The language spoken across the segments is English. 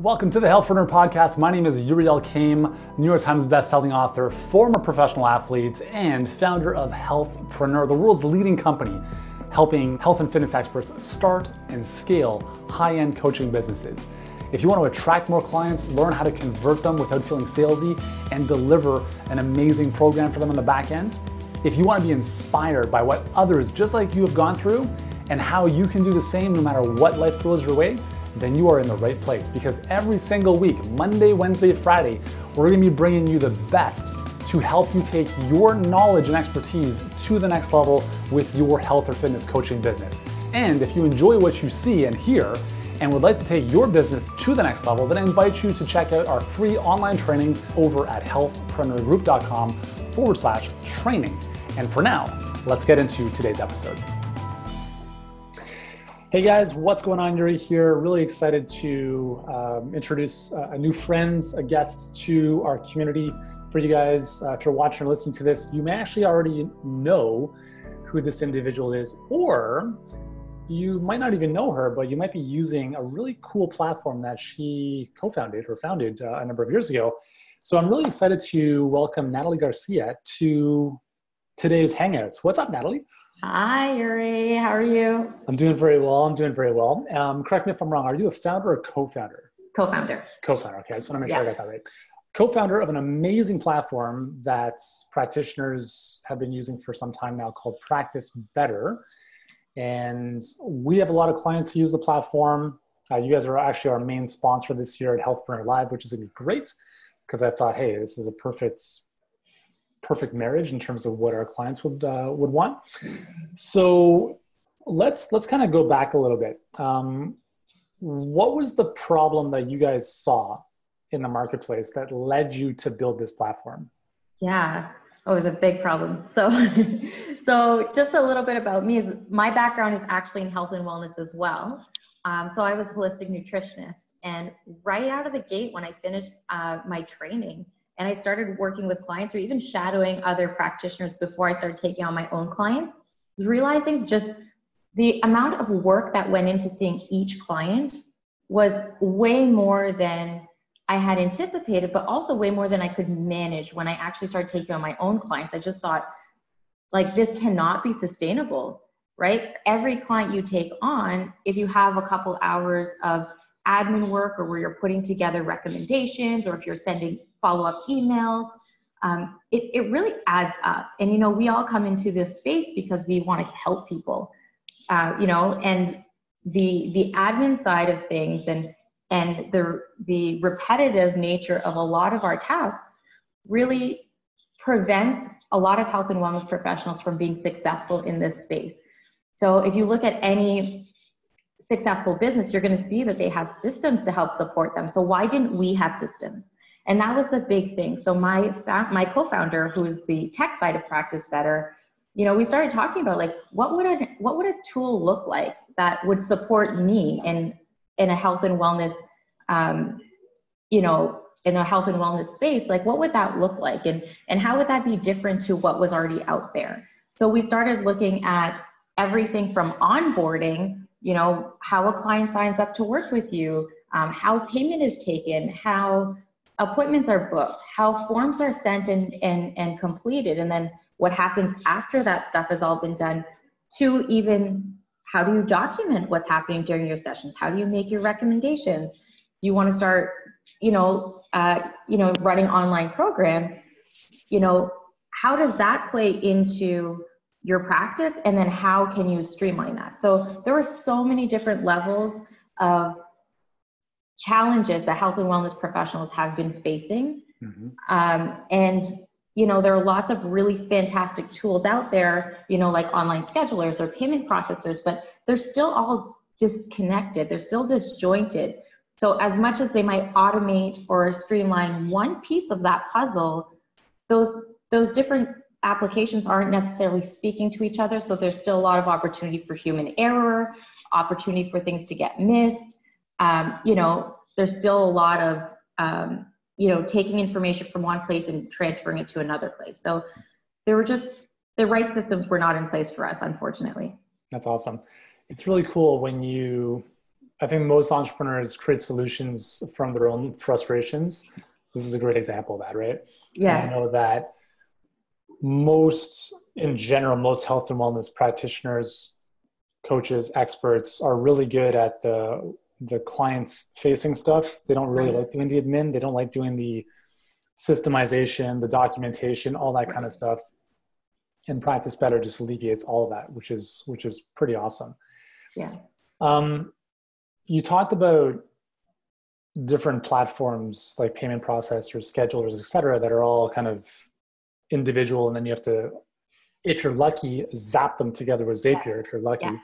Welcome to the Healthpreneur Podcast. My name is Uriel Kame, New York Times bestselling author, former professional athlete, and founder of Healthpreneur, the world's leading company helping health and fitness experts start and scale high-end coaching businesses. If you want to attract more clients, learn how to convert them without feeling salesy, and deliver an amazing program for them on the back end, if you want to be inspired by what others just like you have gone through and how you can do the same no matter what life throws your way, then you are in the right place, because every single week, Monday, Wednesday, Friday, we're going to be bringing you the best to help you take your knowledge and expertise to the next level with your health or fitness coaching business. And if you enjoy what you see and hear and would like to take your business to the next level, then I invite you to check out our free online training over at healthpreneurgroup.com/training. And for now, let's get into today's episode. Hey guys, what's going on? Yuri here. Really excited to introduce a new friend, a guest to our community. For you guys, if you're watching or listening to this, you may actually already know who this individual is, or you might not even know her, but you might be using a really cool platform that she co-founded or founded a number of years ago. So I'm really excited to welcome Nathalie Garcia to today's Hangouts. What's up, Nathalie? Hi, Yuri. How are you? I'm doing very well. Correct me if I'm wrong. Are you a founder or co-founder? Co-founder. Co-founder. Okay. I just want to make sure I got that right. Co-founder of an amazing platform that practitioners have been using for some time now called Practice Better. And we have a lot of clients who use the platform. You guys are actually our main sponsor this year at Healthpreneur Live, which is going to be great because I thought, hey, this is a perfect marriage in terms of what our clients would want. So let's kind of go back a little bit. What was the problem that you guys saw in the marketplace that led you to build this platform? Yeah, it was a big problem. So just a little bit about me. My background is actually in health and wellness as well. So I was a holistic nutritionist, and right out of the gate when I finished my training, and I started working with clients or even shadowing other practitioners before I started taking on my own clients, was realizing just the amount of work that went into seeing each client was way more than I had anticipated, but also way more than I could manage when I actually started taking on my own clients. I just thought, like, this cannot be sustainable, right? Every client you take on, if you have a couple hours of admin work or where you're putting together recommendations, or if you're sending follow-up emails, it really adds up. And, we all come into this space because we want to help people, and the admin side of things and the repetitive nature of a lot of our tasks really prevents a lot of health and wellness professionals from being successful in this space. So if you look at any successful business, you're going to see that they have systems to help support them. So why didn't we have systems? And that was the big thing. So my co-founder, who is the tech side of Practice Better, we started talking about, like, what would a tool look like that would support me in a health and wellness, in a health and wellness space. Like, what would that look like? And how would that be different to what was already out there? So we started looking at everything from onboarding, how a client signs up to work with you, how payment is taken, how appointments are booked, how forms are sent and completed, and then what happens after that stuff has all been done, to even how do you document what's happening during your sessions? How do you make your recommendations? You want to start, running online programs, how does that play into your practice? And then how can you streamline that? So there were so many different levels of challenges that health and wellness professionals have been facing. And there are lots of really fantastic tools out there, like online schedulers or payment processors, but they're still all disconnected. They're still disjointed. So as much as they might automate or streamline one piece of that puzzle, those different applications aren't necessarily speaking to each other. So there's still a lot of opportunity for human error, opportunity for things to get missed. There's still a lot of, taking information from one place and transferring it to another place. So there were just, the right systems were not in place for us, unfortunately. That's awesome. It's really cool when you I think most entrepreneurs create solutions from their own frustrations. This is a great example of that, right? And I Yes. know that in general, most health and wellness practitioners, coaches, experts are really good at the clients facing stuff. They don't really Right. like doing the admin. They don't like doing the systemization, the documentation, all that kind of Right. stuff. And Practice Better just alleviates all of that, which is pretty awesome. Yeah. Um, you talked about different platforms like payment processors, schedulers, et cetera, that are all kind of individual, and then you have to, if you're lucky, zap them together with Zapier if you're Yeah. lucky.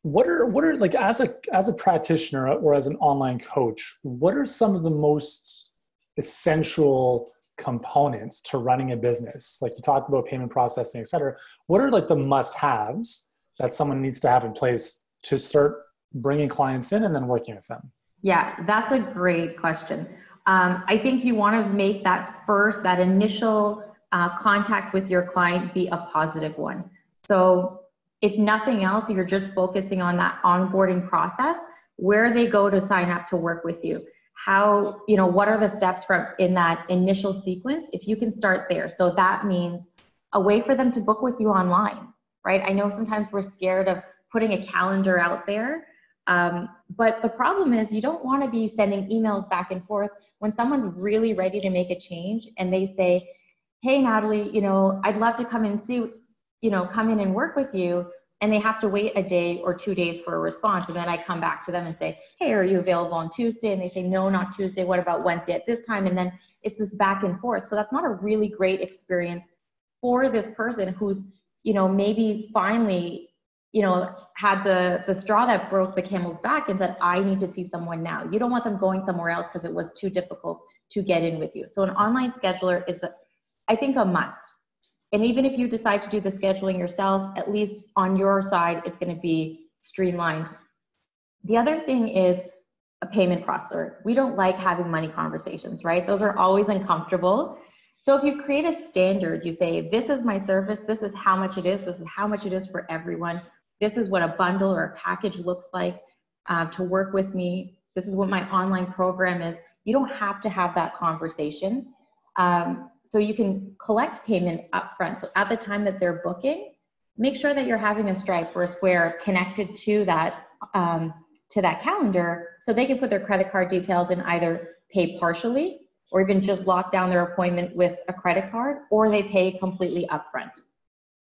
What are like, as a practitioner or as an online coach, what are some of the most essential components to running a business? Like you talked about payment processing, et cetera. What are like the must-haves that someone needs to have in place to start bringing clients in and then working with them? Yeah, that's a great question. I think you want to make that initial contact with your client be a positive one. So if nothing else, you're just focusing on that onboarding process, where they go to sign up to work with you. How, what are the steps in that initial sequence? If you can start there. So that means a way for them to book with you online, right? I know sometimes we're scared of putting a calendar out there. But the problem is you don't want to be sending emails back and forth when someone's really ready to make a change and they say, hey, Natalie, I'd love to come and come in and work with you. And they have to wait a day or 2 days for a response. And then I come back to them and say, hey, are you available on Tuesday? And they say, no, not Tuesday. What about Wednesday at this time? And then it's this back and forth. So that's not a really great experience for this person who's, maybe finally had the straw that broke the camel's back and said, I need to see someone now. You don't want them going somewhere else because it was too difficult to get in with you. So an online scheduler is, I think, a must. And even if you decide to do the scheduling yourself, at least on your side, it's going to be streamlined. The other thing is a payment processor. We don't like having money conversations, right? Those are always uncomfortable. So if you create a standard, you say, this is my service, this is how much it is, this is how much it is for everyone. This is what a bundle or a package looks like to work with me. This is what my online program is. You don't have to have that conversation. So you can collect payment upfront. So at the time that they're booking, make sure that you're having a Stripe or a Square connected to that calendar so they can put their credit card details and either pay partially or even just lock down their appointment with a credit card, or they pay completely upfront.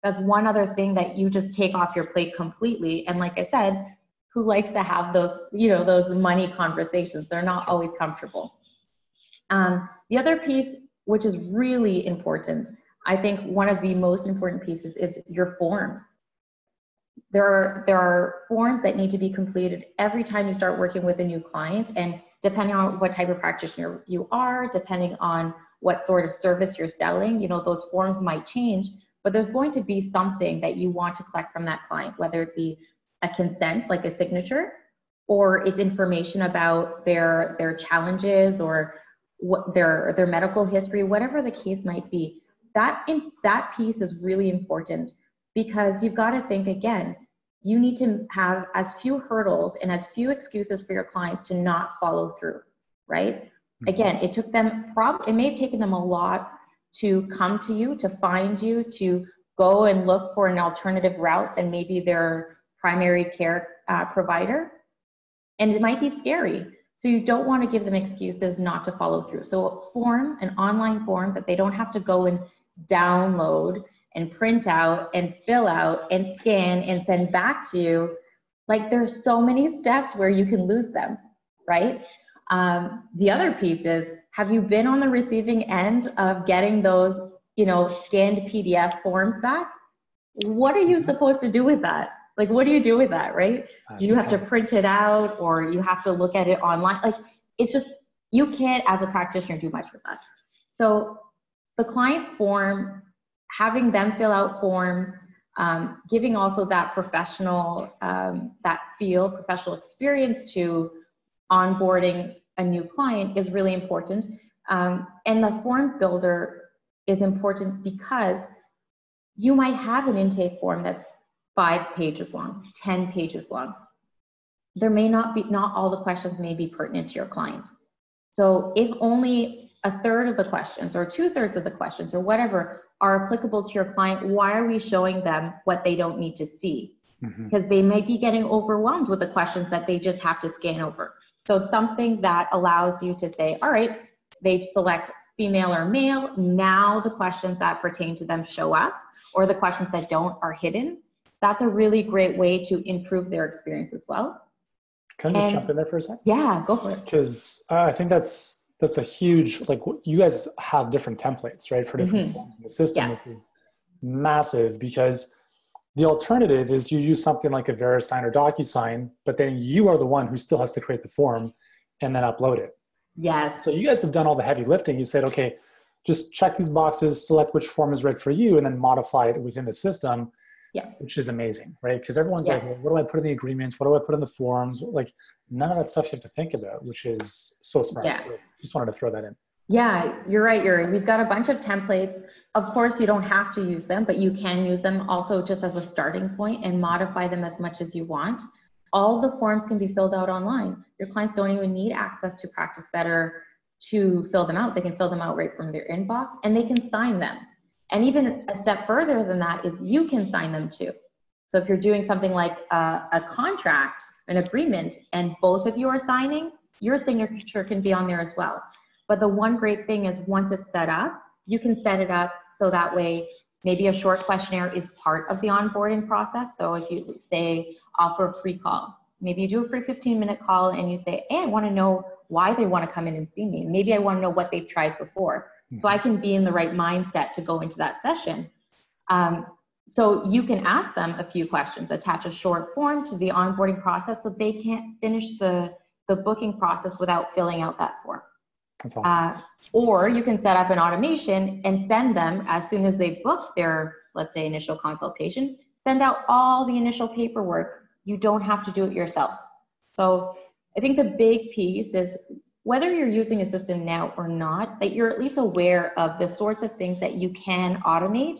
That's one other thing that you just take off your plate completely. And like I said, who likes to have those, those money conversations? They're not always comfortable. The other piece, which is really important, I think one of the most important pieces is your forms. There are forms that need to be completed every time you start working with a new client. And depending on what type of practitioner you are, depending on what sort of service you're selling, those forms might change. But there's going to be something that you want to collect from that client, whether it be a consent, like a signature, or it's information about their challenges or what their medical history, whatever the case might be. That piece is really important because you've got to think again, you need to have as few hurdles and as few excuses for your clients to not follow through, right? Mm-hmm. Again, it may have taken them a lot to come to you, to find you, to go and look for an alternative route than maybe their primary care provider. And it might be scary. So you don't want to give them excuses not to follow through. So an online form that they don't have to go and download and print out and fill out and scan and send back to you. Like there's so many steps where you can lose them, right? The other piece is, have you been on the receiving end of getting those, scanned PDF forms back? What are you supposed to do with that? Like, what do you do with that, right? Do you have to print it out or you have to look at it online? Like, it's just, you can't, as a practitioner, do much with that. So the client's form, having them fill out forms, giving also that professional, professional experience to onboarding a new client is really important. And the form builder is important because you might have an intake form that's 5 pages long, 10 pages long. there may not all the questions may be pertinent to your client. So if only a third of the questions or 2/3 of the questions or whatever are applicable to your client, why are we showing them what they don't need to see? Because they might be getting overwhelmed with the questions that they just have to scan over. So something that allows you to say, all right, they select female or male, now the questions that pertain to them show up, or the questions that don't are hidden. That's a really great way to improve their experience as well. Can I just jump in there for a second? Yeah, go for it. Because I think that's a huge, like, you guys have different templates, right, for different forms in the system, Yes. which is massive, because the alternative is you use something like a VeriSign or DocuSign, but then you are the one who still has to create the form and then upload it. Yes. So you guys have done all the heavy lifting. You said, okay, just check these boxes, select which form is right for you, and then modify it within the system. Yeah. Which is amazing, right? Because everyone's Yes. like, well, what do I put in the agreements? What do I put in the forms? Like, none of that stuff you have to think about, which is so smart. Yeah. So just wanted to throw that in. Yeah, you're right, Yuri. We've got a bunch of templates. Of course, you don't have to use them, but you can use them also just as a starting point and modify them as much as you want. All the forms can be filled out online. Your clients don't even need access to Practice Better to fill them out. They can fill them out right from their inbox, and they can sign them. And even a step further than that is you can sign them too. So if you're doing something like a contract, an agreement, and both of you are signing, your signature can be on there as well. But the one great thing is once it's set up, you can set it up so that way maybe a short questionnaire is part of the onboarding process. So if you say offer a free call, maybe you do a free 15-minute call and you say, hey, I want to know why they want to come in and see me. Maybe I want to know what they've tried before. So I can be in the right mindset to go into that session. So you can ask them a few questions, attach a short form to the onboarding process so they can't finish the booking process without filling out that form. That's awesome. Or you can set up an automation and send them as soon as they book their, let's say, initial consultation, send out all the initial paperwork. You don't have to do it yourself. So I think the big piece is whether you're using a system now or not, that you're at least aware of the sorts of things that you can automate.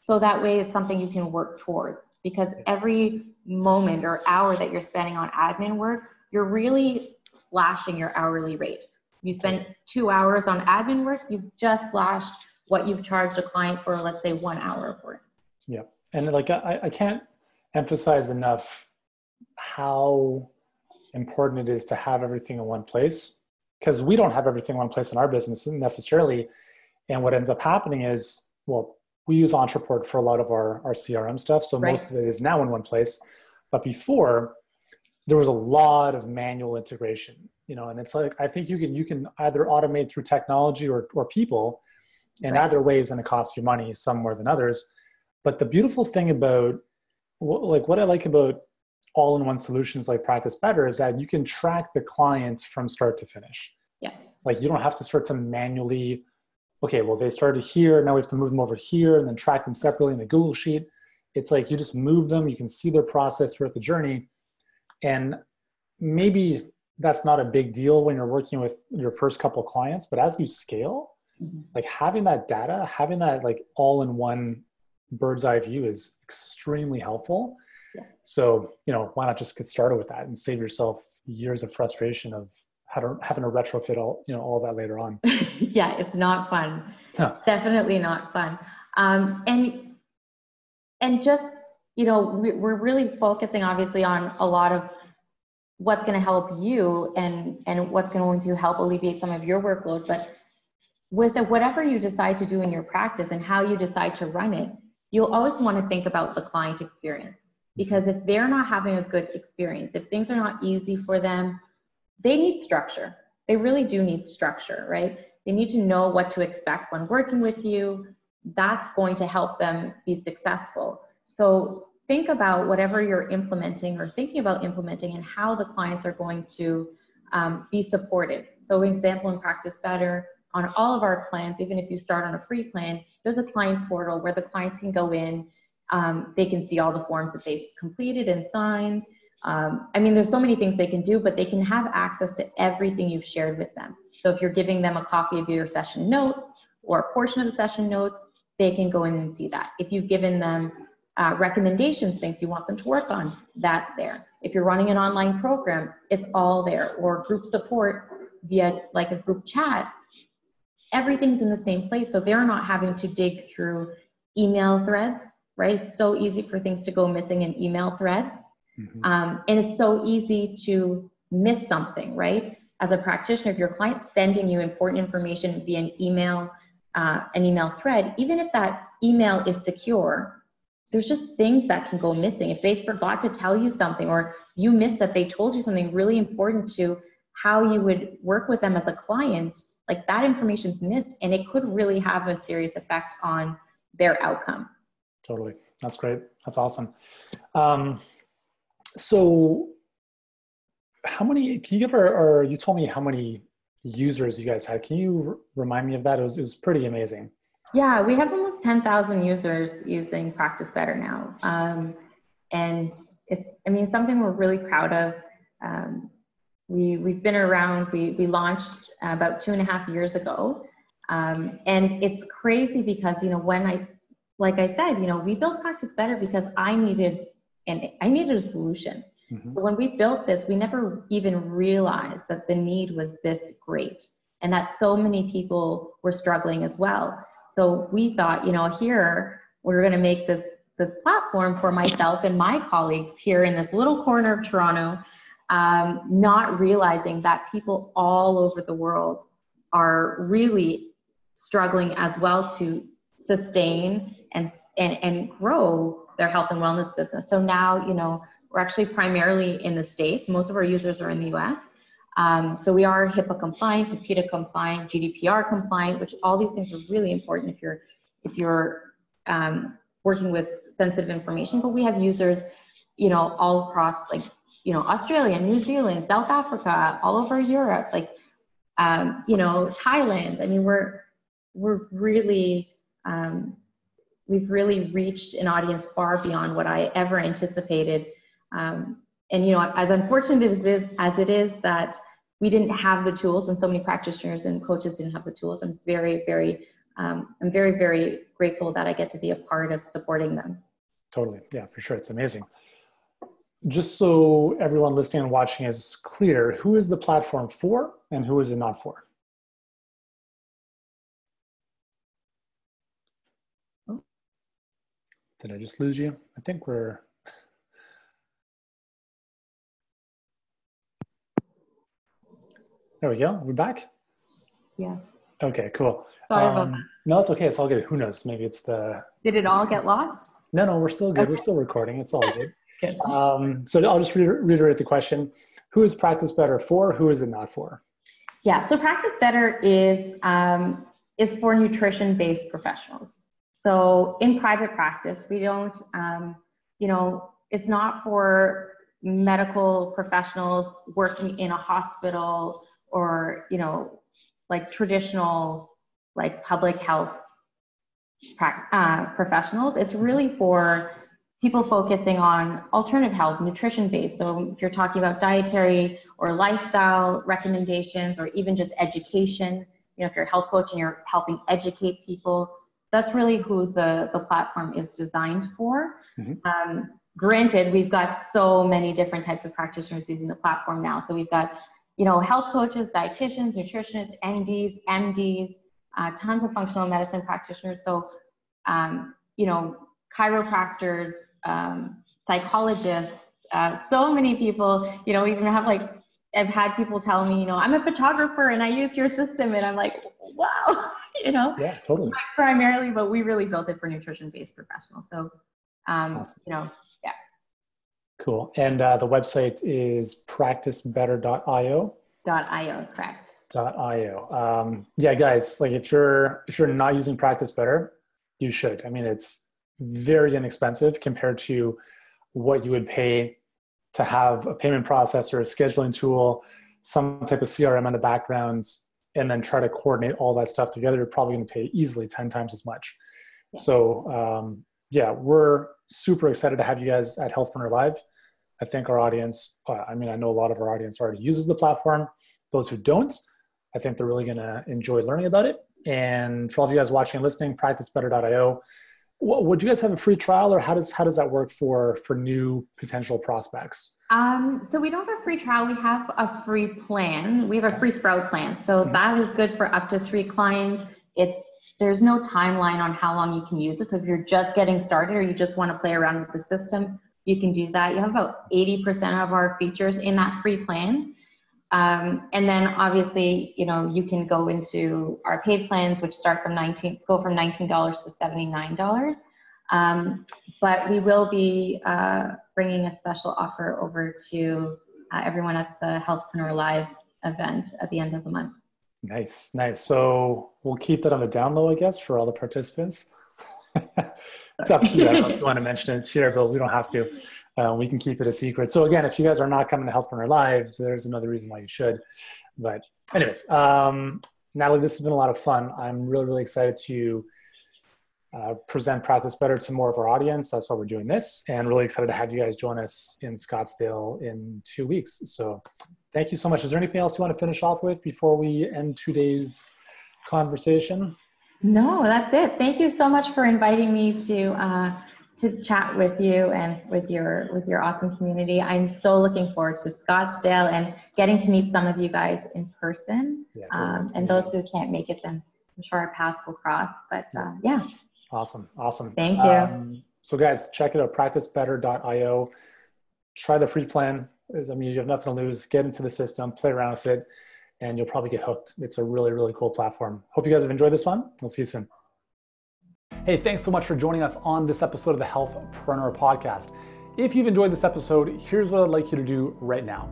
So that way it's something you can work towards, because every moment or hour that you're spending on admin work, you're really slashing your hourly rate. You spend 2 hours on admin work, you've just slashed what you've charged a client for, let's say, 1 hour of work. Yeah. And like, I can't emphasize enough how important it is to have everything in one place, because we don't have everything in one place in our business necessarily. And what ends up happening is, well, we use Entreport for a lot of our CRM stuff. So most of it is now in one place. But before, there was a lot of manual integration, you know, and it's like, I think you can either automate through technology or people, and either way is going to cost you money, some more than others. But the beautiful thing about, like, what I like about all-in-one solutions like Practice Better is that you can track the clients from start to finish. Yeah. Like, you don't have to start to manually, okay, well, they started here, now we have to move them over here and then track them separately in a Google Sheet. It's like you just move them, you can see their process throughout the journey. And maybe that's not a big deal when you're working with your first couple of clients, but as you scale, like having that data, having that like all-in-one bird's eye view is extremely helpful. Yeah. So, you know, why not just get started with that and save yourself years of frustration of having to retrofit all that later on. Yeah, it's not fun. No. Definitely not fun. And just, you know, we're really focusing obviously on a lot of what's going to help you and what's going to help alleviate some of your workload. But with whatever you decide to do in your practice and how you decide to run it, you'll always want to think about the client experience. Because if they're not having a good experience, if things are not easy for them, they need structure. They really do need structure, right? They need to know what to expect when working with you. That's going to help them be successful. So think about whatever you're implementing or thinking about implementing and how the clients are going to be supported. So an example in Practice Better, on all of our plans, even if you start on a free plan, there's a client portal where the clients can go in. They can see all the forms that they've completed and signed. I mean, there's so many things they can do, but they can have access to everything you've shared with them. So if you're giving them a copy of your session notes or a portion of the session notes, they can go in and see that. If you've given them recommendations, things you want them to work on, that's there. If you're running an online program, it's all there, or group support via like a group chat, everything's in the same place. So they're not having to dig through email threads, right? It's so easy for things to go missing in email threads. And it's so easy to miss something, right? As a practitioner, if your client's sending you important information via an email thread, even if that email is secure, there's just things that can go missing. If they forgot to tell you something, or you missed that they told you something really important to how you would work with them as a client, like that information's missed, and it could really have a serious effect on their outcome. Totally. That's great. That's awesome. So how many, can you give or you told me how many users you guys had. Can you remind me of that? It was pretty amazing. Yeah, we have almost 10,000 users using Practice Better now. And it's, I mean, something we're really proud of. We've been around, we launched about 2.5 years ago. And it's crazy because, you know, like I said, you know, we built Practice Better because I needed a solution. Mm-hmm. So when we built this, we never even realized that the need was this great and that so many people were struggling as well. So we thought, you know, here we're going to make this platform for myself and my colleagues here in this little corner of Toronto, not realizing that people all over the world are really struggling as well to sustain and grow their health and wellness business. So now, you know, we're actually primarily in the States. Most of our users are in the US. So we are HIPAA compliant, PIPEDA compliant, GDPR compliant, which all these things are really important if you're working with sensitive information. But we have users, you know, all across, like, you know, Australia, New Zealand, South Africa, all over Europe, like, you know, Thailand. I mean, we're really, we've really reached an audience far beyond what I ever anticipated. And, you know, as unfortunate as it is that we didn't have the tools, and so many practitioners and coaches didn't have the tools, I'm very, very grateful that I get to be a part of supporting them. Totally. Yeah, for sure. It's amazing. Just so everyone listening and watching is clear, who is the platform for and who is it not for? Oh, did I just lose you? I think we're... There we go. We're back? Yeah. Okay, cool. Sorry about that. No, it's okay. It's all good. Who knows? Maybe it's the... Did it all get lost? No, we're still good. Okay. We're still recording. It's all good. Good. So I'll just reiterate the question. Who is Practice Better for? Who is it not for? Yeah, so Practice Better is for nutrition-based professionals. So in private practice, we don't, you know, it's not for medical professionals working in a hospital or, you know, like traditional, like public health professionals. It's really for people focusing on alternative health, nutrition-based. So if you're talking about dietary or lifestyle recommendations, or even just education, you know, if you're a health coach and you're helping educate people, that's really who the platform is designed for. Mm-hmm. Granted, we've got so many different types of practitioners using the platform now. So we've got, you know, health coaches, dietitians, nutritionists, NDs, MDs, tons of functional medicine practitioners. So, you know, chiropractors, psychologists, so many people, you know, even have like, I've had people tell me, you know, I'm a photographer and I use your system, and I'm like, wow, you know. Yeah, totally. Primarily, but we really built it for nutrition-based professionals. So, awesome. you know, yeah. Cool. And the website is practicebetter.io. .io, correct. .io. Yeah, guys, like if you're not using Practice Better, you should. I mean, it's very inexpensive compared to what you would pay to have a payment processor, a scheduling tool, some type of CRM in the background, and then try to coordinate all that stuff together. You're probably going to pay easily 10 times as much. Yeah. So yeah, we're super excited to have you guys at Healthpreneur Live. I think our audience, I mean, I know a lot of our audience already uses the platform. Those who don't, I think they're really going to enjoy learning about it. And for all of you guys watching and listening, practicebetter.io. Would you guys have a free trial, or how does that work for new potential prospects? So we don't have a free trial. We have a free plan. We have a free Sprout plan. So that is good for up to 3 clients. There's no timeline on how long you can use it. So if you're just getting started or you just want to play around with the system, you can do that. You have about 80% of our features in that free plan. And then obviously, you can go into our paid plans, which start from $19 to $79. But we will be bringing a special offer over to everyone at the Healthpreneur Live event at the end of the month. Nice. So we'll keep that on the down low, I guess, for all the participants. It's up to you. I don't know if you want to mention it here, but we don't have to. We can keep it a secret. So again, if you guys are not coming to Healthpreneur Live, there's another reason why you should. But anyways, Nathalie, this has been a lot of fun. I'm really, really excited to present Practice Better to more of our audience. That's why we're doing this, and really excited to have you guys join us in Scottsdale in 2 weeks. So thank you so much. Is there anything else you want to finish off with before we end today's conversation? No, that's it. Thank you so much for inviting me to chat with you and with your awesome community. I'm so looking forward to Scottsdale and getting to meet some of you guys in person. Yeah, and those who can't make it, then I'm sure our paths will cross. But yeah. Awesome. Thank you. So guys, check it out, practicebetter.io. Try the free plan. I mean, you have nothing to lose. Get into the system, play around with it, and you'll probably get hooked. It's a really, really cool platform. Hope you guys have enjoyed this one. We'll see you soon. Hey, thanks so much for joining us on this episode of the Healthpreneur Podcast. If you've enjoyed this episode, here's what I'd like you to do right now.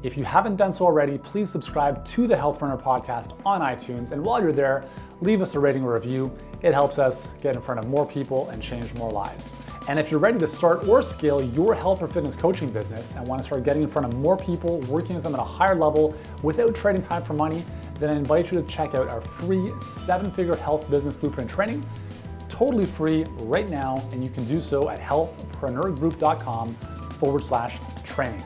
If you haven't done so already, please subscribe to the Healthpreneur Podcast on iTunes. And while you're there, leave us a rating or review. It helps us get in front of more people and change more lives. And if you're ready to start or scale your health or fitness coaching business and want to start getting in front of more people, working with them at a higher level without trading time for money, then I invite you to check out our free 7-figure health business blueprint training, totally free right now. And you can do so at healthpreneurgroup.com/training.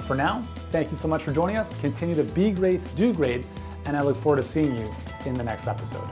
For now, thank you so much for joining us. Continue to be great, do great, and I look forward to seeing you in the next episode.